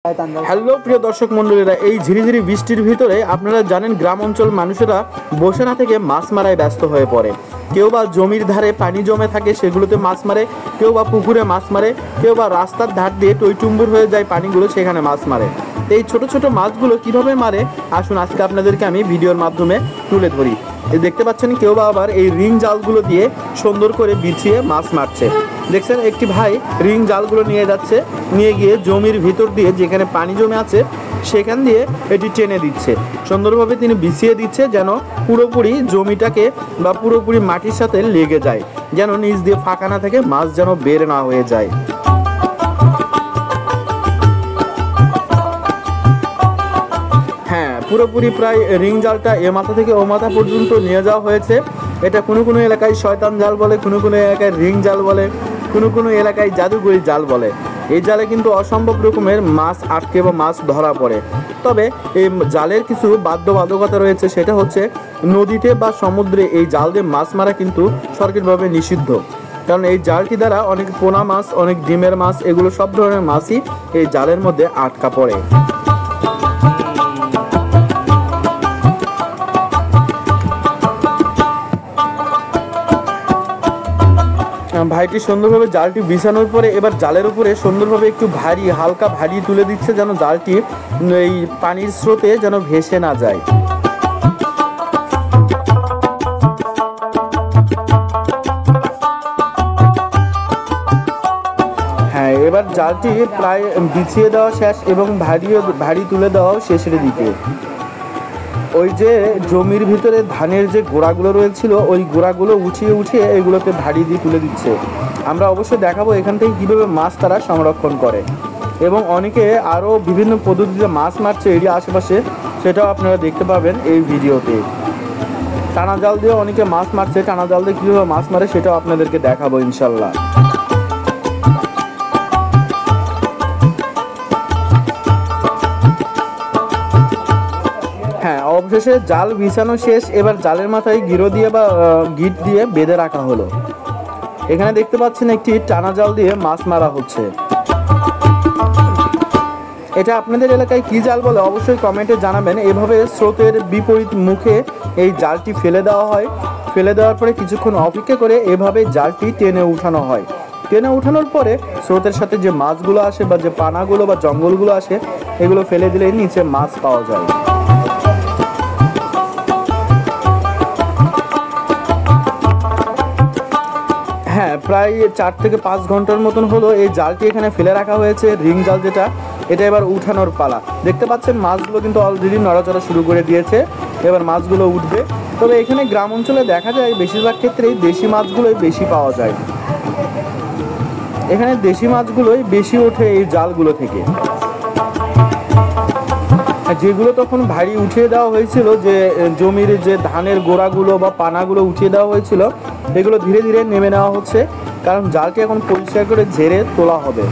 Hello প্রিয় দর্শক মণ্ডলীরা, এই ঝিরিঝিরি বৃষ্টির ভিতরে আপনারা জানেন গ্রাম অঞ্চল মানুষেরা বসে না থেকে মাছ মারায় ব্যস্ত হয়ে পড়ে। কেউ বা জমির ধারে পানি জমে থাকে সেগুলোতে মাছ মারে, কেউ বা পুকুরে মাছ মারে, কেউ বা রাস্তার ধার দিয়ে টইটুম্বুর হয়ে যায় পানিগুলো, সেখানে মাছ মারে। এই ছোট ছোট মাছগুলো কিভাবে মারে আসুন আজকে আপনাদেরকে আমি ভিডিওর মাধ্যমে তুলে ধরি। দেখতে পাচ্ছেন কেউ বা আবার এই রিং জালগুলো দিয়ে সুন্দর করে বিছিয়ে মাছ মারছে। দেখছেন একটি ভাই রিং জালগুলো নিয়ে যাচ্ছে, নিয়ে গিয়ে জমির ভিতর দিয়ে যেখানে পানি জমে আছে সেখান দিয়ে এটি টেনে দিচ্ছে। সুন্দরভাবে তিনি বিছিয়ে দিচ্ছে যেন পুরোপুরি জমিটাকে বা পুরোপুরি মাটির সাথে লেগে যায়, যেন নিচ দিয়ে ফাঁকা না থাকে, মাছ যেন বের না হয়ে যায়। হ্যাঁ, পুরোপুরি প্রায় রিং জালটা এ মাথা থেকে ও মাথা পর্যন্ত নিয়ে যাওয়া হয়েছে। এটা কোনো কোনো এলাকায় শয়তান জাল বলে, কোনো কোনো এলাকায় রিং জাল বলে, কোনো কোনো এলাকায় জাদুঘরি জাল বলে। এই জালে কিন্তু অসম্ভব রকমের মাছ আটকে বা মাছ ধরা পড়ে। তবে এই জালের কিছু বাধ্যবাধকতা রয়েছে, সেটা হচ্ছে নদীতে বা সমুদ্রে এই জাল দিয়ে মাছ মারা কিন্তু সরকারিভাবে নিষিদ্ধ। কারণ এই জালটি দ্বারা অনেক পোনা মাছ, অনেক ডিমের মাছ, এগুলো সব ধরনের মাছই এই জালের মধ্যে আটকা পড়ে। ভাইটি সুন্দরভাবে জালটি বিছানোর পরে এবার জালের উপরে সুন্দরভাবে একটু ভারী, হালকা ভারী তুলে দিচ্ছে যেন জালটি এই পানির স্রোতে যেন ভেসে না যায়। হ্যাঁ, এবার জালটি প্রায় বিছিয়ে দেওয়া শেষ এবং ভারী তুলে দেওয়াও শেষের দিকে। ওই যে জমির ভিতরে ধানের যে গোড়াগুলো রয়েছিল ওই গোড়াগুলো উঠিয়ে উঠিয়ে এগুলোতে ভারী দিয়ে তুলে দিচ্ছে। আমরা অবশ্যই দেখাবো এখান থেকে কীভাবে মাছ তারা সংরক্ষণ করে, এবং অনেকে আরও বিভিন্ন পদ্ধতিতে মাছ মারছে এরিয়া আশেপাশে, সেটাও আপনারা দেখতে পাবেন এই ভিডিওতে। টানা জাল দিয়ে অনেকে মাছ মারছে, টানা জাল দিয়ে কীভাবে মাছ মারে সেটাও আপনাদেরকে দেখাবো ইনশাল্লাহ। হ্যাঁ, অবশেষে জাল বিছানো শেষ। এবার জালের মাথায় গিরো দিয়ে বা গিট দিয়ে বেঁধে রাখা হলো। এখানে দেখতে পাচ্ছেন একটি টানা জাল দিয়ে মাছ মারা হচ্ছে। এটা আপনাদের এলাকায় কি জাল বলে অবশ্যই কমেন্টে জানাবেন। এভাবে স্রোতের বিপরীত মুখে এই জালটি ফেলে দেওয়া হয়। ফেলে দেওয়ার পরে কিছুক্ষণ অপেক্ষা করে এভাবে জালটি টেনে উঠানো হয়। টেনে উঠানোর পরে স্রোতের সাথে যে মাছগুলো আসে বা যে পানাগুলো বা জঙ্গলগুলো আসে এগুলো ফেলে দিলে নিচে মাছ পাওয়া যায়। হ্যাঁ, প্রায় 4 থেকে 5 ঘন্টার মতন হলো এই জালটি এখানে ফেলে রাখা হয়েছে, রিং জাল যেটা। এটা এবার উঠানোর পালা। দেখতে পাচ্ছেন মাছগুলো কিন্তু অলরেডি নড়াচড়া শুরু করে দিয়েছে, এবার মাছগুলো উঠবে। তবে এখানে গ্রাম অঞ্চলে দেখা যায় বেশিরভাগ ক্ষেত্রেই দেশি মাছগুলোই বেশি পাওয়া যায়। এখানে দেশি মাছগুলোই বেশি ওঠে এই জালগুলো থেকে। যেগুলো তখন ভারী উঠিয়ে দেওয়া হয়েছিল, যে জমির যে ধানের গোড়াগুলো বা পানাগুলো উঠিয়ে দেওয়া হয়েছিল, এগুলো ধীরে ধীরে নেমে নেওয়া হচ্ছে, কারণ জালটি এখন পরিষ্কার করে ঝেড়ে তোলা হবে।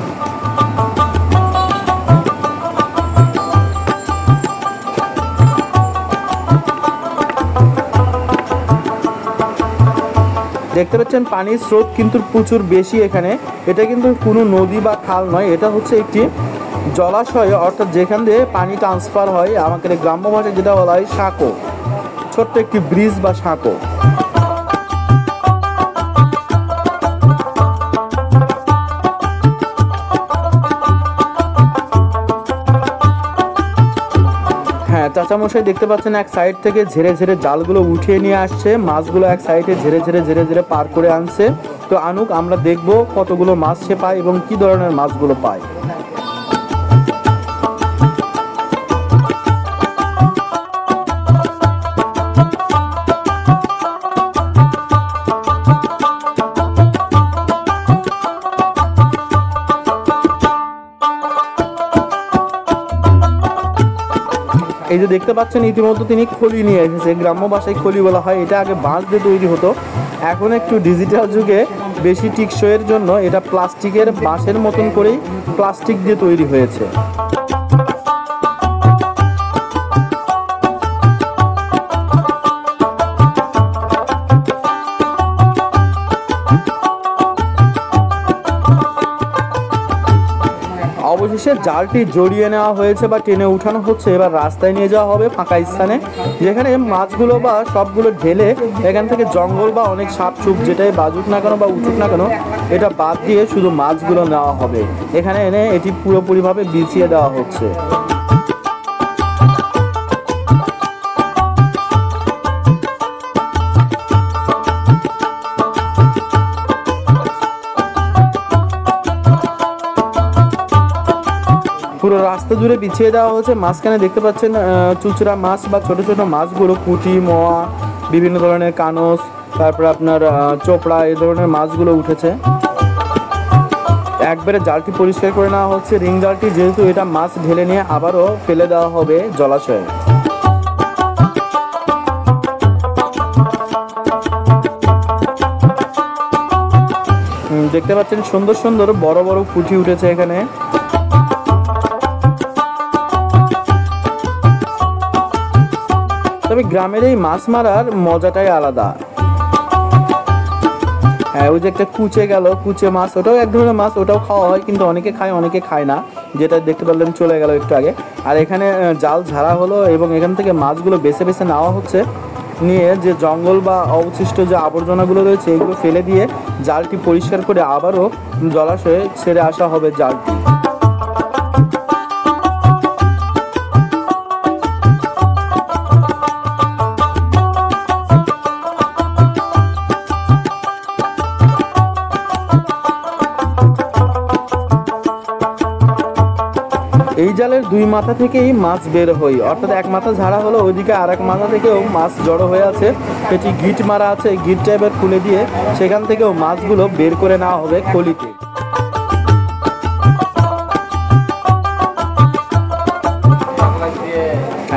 দেখতে পাচ্ছেন পানির স্রোত কিন্তু প্রচুর বেশি এখানে। এটা কিন্তু কোনো নদী বা খাল নয়, এটা হচ্ছে একটি জলাশয়, অর্থাৎ যেখান দিয়ে পানি ট্রান্সফার হয়। আমাদের গ্রাম্য ভাষায় যেটা বলা হয় সাঁকো, ছোট্ট একটি ব্রিজ বা সাঁকো। হ্যাঁ, চাচামশাই দেখতে পাচ্ছেন এক সাইড থেকে ঝেড়ে ঝেড়ে জালগুলো উঠিয়ে নিয়ে আসছে, মাছগুলো এক সাইডে ঝেড়ে ঝেড়ে পার করে আনছে। তো আনুক, আমরা দেখবো কতগুলো মাছ সে পায় এবং কি ধরনের মাছগুলো পায়। এই যে দেখতে পাচ্ছেন ইতিমধ্যে তিনি খলি নিয়ে এসেছে। গ্রাম্য ভাষায় খলি বলা হয়। এটা আগে বাঁশ দিয়ে তৈরি হতো, এখন একটু ডিজিটাল যুগে বেশি টিকসইয়ের জন্য এটা প্লাস্টিকের বাঁশের মতন করেই প্লাস্টিক দিয়ে তৈরি হয়েছে। অবশেষে অবশেষে জালটি জড়িয়ে নেওয়া হয়েছে বা টেনে উঠানো হচ্ছে। এবার রাস্তায় নিয়ে যাওয়া হবে ফাঁকা স্থানে, যেখানে মাছগুলো বা সবগুলো ঢেলে এখান থেকে জঙ্গল বা অনেক সাপ চুপ যেটাই বাজুক না কেন বা উঠুক না কেন, এটা বাদ দিয়ে শুধু মাছগুলো নেওয়া হবে। এখানে এনে এটি পুরোপুরিভাবে বিছিয়ে দেওয়া হচ্ছে। পুরো রাস্তা জুড়ে বিছিয়ে দেওয়া হচ্ছে। মাঝখানে দেখতে পাচ্ছেন চুচড়া মাছ বা ছোট ছোট মাছগুলো, পুঁটি, মোয়া, বিভিন্ন ধরনের কানস, তারপর আপনার চোপড়া, এই ধরনের মাছগুলো উঠেছে। একবারে জালটি পরিষ্কার করে নেওয়া হচ্ছে, রিং জালটি, যেহেতু এটা মাছ ঢেলে নিয়ে আবারও ফেলে দেওয়া হবে জলাশয়ে। দেখতে পাচ্ছেন সুন্দর সুন্দর বড় বড় পুঁটি উঠেছে এখানে। তবে গ্রামের এই মাছ মারার মজাটাই আলাদা। হ্যাঁ, ওই যে একটা কুচে গেল, কুচে মাছ, ওটাও এক ধরনের মাছ, ওটাও খাওয়া হয়, কিন্তু অনেকে খায় অনেকে খায় না, যেটা দেখতে পারলেন চলে গেল একটু আগে। আর এখানে জাল ঝাড়া হলো এবং এখান থেকে মাছগুলো বেছে বেছে নেওয়া হচ্ছে, নিয়ে যে জঙ্গল বা অবশিষ্ট যে আবর্জনাগুলো রয়েছে এগুলো ফেলে দিয়ে জালটি পরিষ্কার করে আবারও জলাশয়ে ছেড়ে আসা হবে জালটি। এই জালের দুই মাথা থেকেই মাছ বের হয়, অর্থাৎ এক মাথা ঝাড়া হলো, ওইদিকে আর এক মাথা থেকেও মাছ জড়ো হয়ে আছে, সেটি গিট মারা আছে। এই গিটটা এবার খুলে দিয়ে সেখান থেকেও মাছগুলো বের করে নেওয়া হবে কলিতে।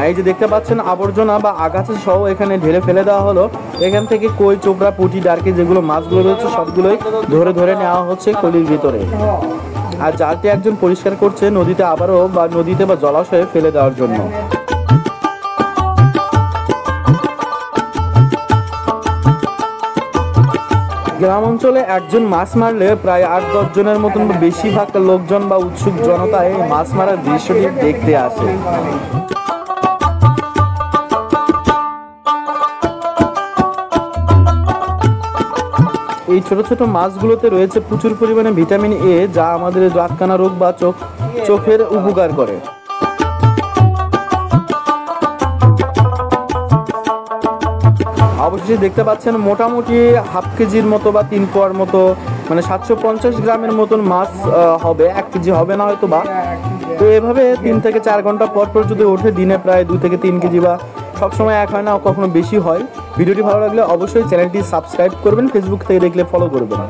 এই যে দেখতে পাচ্ছেন আবর্জনা বা আগাছা সহ এখানে ঢেলে ফেলে দেওয়া হলো। এখান থেকে কই, চোপড়া, পুঁটি, ডারকে যেগুলো মাছগুলো রয়েছে সবগুলোই ধরে ধরে নেওয়া হচ্ছে কলির ভিতরে। আর জালটি একজন পরিষ্কার করছে নদীতে আবারও বা নদীতে বা জলাশয়ে ফেলে দেওয়ার জন্য। গ্রাম অঞ্চলে একজন মাছ মারলে প্রায় 8-10 জনের মতন বেশিরভাগ লোকজন বা উৎসুক জনতা এই মাছ মারার দৃশ্যটি দেখতে আসে। এই ছোট ছোট মাছগুলোতে রয়েছে প্রচুর পরিমাণে ভিটামিন এ, যা আমাদের রাতকানা রোগ বা চোখের উপকার করে। অবশেষে দেখতে পাচ্ছেন মোটামুটি হাফ কেজির মতো বা 3 পোয়ার মতো, মানে 750 গ্রামের মতন মাছ হবে, 1 কেজি হবে না হয়তো বা। তো এভাবে 3 থেকে 4 ঘন্টা পর পর যদি ওঠে, দিনে প্রায় 2 থেকে 3 কেজি, বা সবসময় এক হয় না, কখনো বেশি হয়। ভিডিওটি ভালো লাগলে অবশ্যই চ্যানেলটি সাবস্ক্রাইব করবেন, ফেসবুক থেকে দেখলে ফলো করবেন।